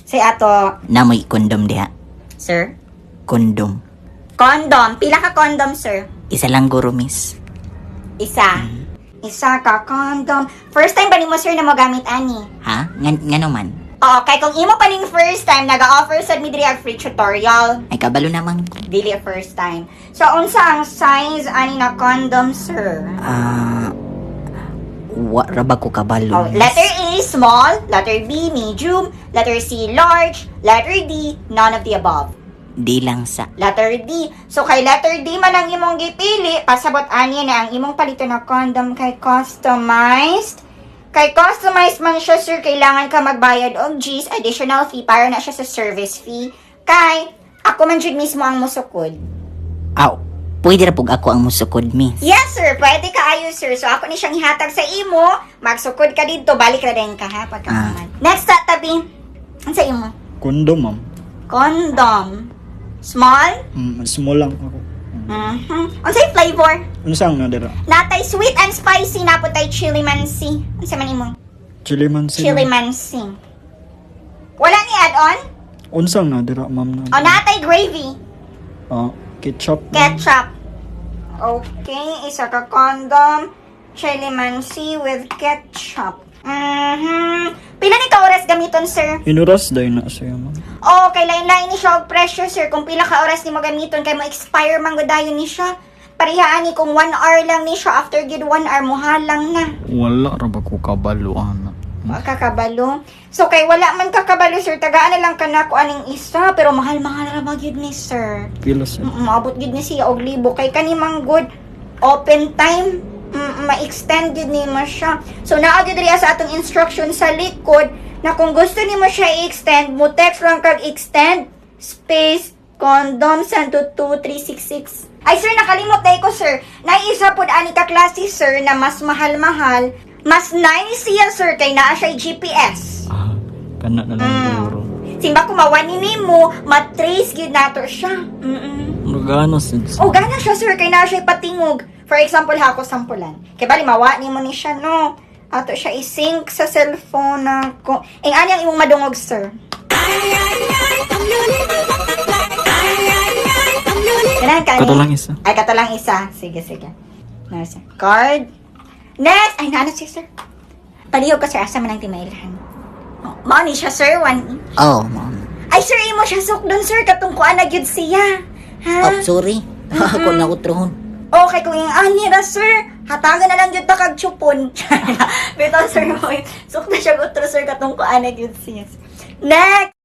Say ato, Namoy kondom diha. sir. Kondom. Condom. Pila ka condom, sir? Isa lang guro, miss. Isa. Isa ka condom. First time ba ni mo, sir, na mo gamit, ani? Ha? Ngano man? Oo, kay kung imo pa ning first time, nag-offer sa mi diri ang free tutorial. Ay kabalo naman ko. Dili first time. So, unsa ang size ani na condom, sir? Wa ra ba ko kabalo? Oh, miss? letter A, small. Letter B, medium. Letter C, large. Letter D, none of the above. Di lang sa. Letter D. So, kay letter D man ang imong gipili, pasabot ani na ang imong palito na condom kay customized. Kay customized man siya, sir, kailangan ka magbayad og G's additional fee para na siya sa service fee. Kay, ako man jud mismo ang musukod. Aw, pwede ra pug ako ang musukod, miss. Yes, sir. Pwede ka ayo, sir. So, ako ni siyang ihatag sa imo. Magsukod ka dito. Balik na din ka, ha? Pagkakaman. Next, tabi. Ano sa imo? Kondom, ma'am. Condom. Small? Small lang ako. Ano sa flavor? Ano saan na dira? Natay sweet and spicy. Naputay chili mansi. Ano sa man imo? Chili man sila. Chili mansi. Wala ni add-on? Unsang na dira, ma'am na. O, natay gravy. Ketchup. Ketchup. Okay, isa ka condom. Chili mansi with ketchup. Pila ni ka oras gamiton, sir? Inuras day na siya, ma'am. Oh, kay lain-lain ni siya og presyo, sir. Kung pila ka oras ni mo gamiton, kay mo expire man gud dayon ni siya. Parihaan ni kung 1 hour lang ni siya, after gid 1 hour muhalang na. Wala ra ba ko kabalo, ana? Kakabalo. So, kay wala man kakabalo, sir, tagaan na lang ka na ko aning isa, pero mahal-mahal ra ba gyud ni sir. Pila siya. Maabot gid ni siya og libo. Kay kanimang good open time, ma-extend gid ni mo siya. So, naa gid riya sa atong instruction sa likod, na kung gusto ni mo siya i-extend, mo text lang kag extend space condom send to 23666. Ay, sir, nakalimot day ko, sir. Naisa pod ani ka klase, sir, na mas mahal-mahal. Mas nice siya, sir, kay naa siya GPS. Kana na lang siguro. Simba kung mawani mo, matrace gyud nato siya. Magano sid. O, gana siya, sir, kay naa siya patingog. For example, ha, ako sampulan. Kaya bali, mawani mo ni siya, no? Ato siya i-sync sa cellphone na ko. Anyang imong madungog, sir. Kato lang isa. Ay, kato lang isa. Sige, sige. Nasa. Card. Next! Ay, naano siya, sir? Palihog ka, sir. Asa man ang timailhan. Oh, money siya, sir. 1 inch. Oh, ma'am. Ay, sir, imo siya sukdon, sir. Katungkuan na gyud siya. Ha? Oh, sorry. Ako na utrohon. Okay, kung yung anira, sir, hatagan na lang yun ta kag chupon. Bitaw, sir, mo. Sukda siya utro, sir, katungkuan na gyud siya. Next!